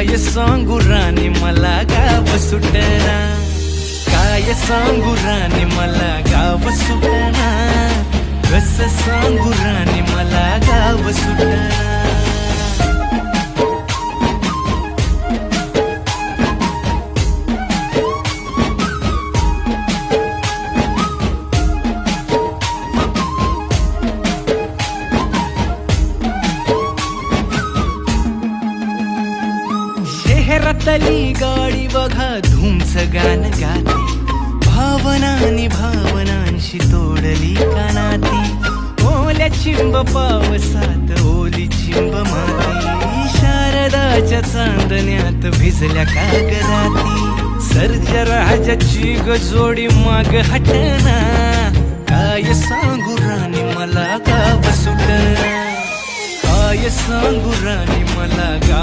काय सांगू राणी मला गाव सुटना, काय सांगू राणी मला गाव सुटना, कसं सांगू राणी मला गाव सुटना. शहरातली गाडी बघा धूमच गाणं गाते, भावनांनी भावनांशी तोडली कानाती. ओल्या चिंब पावसात ओली चिंब माती, शारदाच्या चांदण्यात भिजल्या कागदाती. सर्जराजाची गजोडी माग हटना, काय सांगू राणी मला गाव सुटना, काय सांगू राणी मला गाव